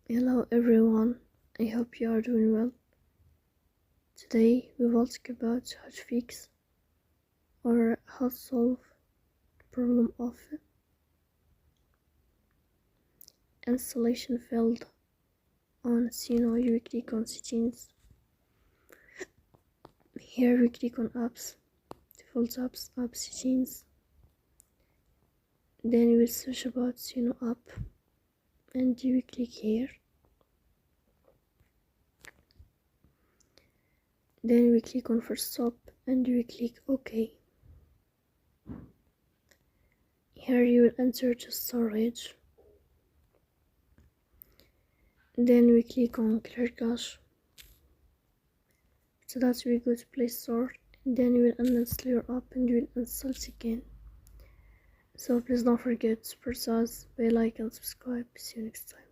Hello everyone, I hope you are doing well. Today we will talk about how to fix or how to solve the problem of installation failed on Suno. You click on settings. Here we click on apps, default apps, app settings. Then we will search about Suno app and you click here. Then we click on first stop and we click OK. Here you will enter the storage. Then we click on clear cache. So that we go to Play Store and then you will uninstall your app and you will install it again. So please don't forget to press bell icon, subscribe. See you next time.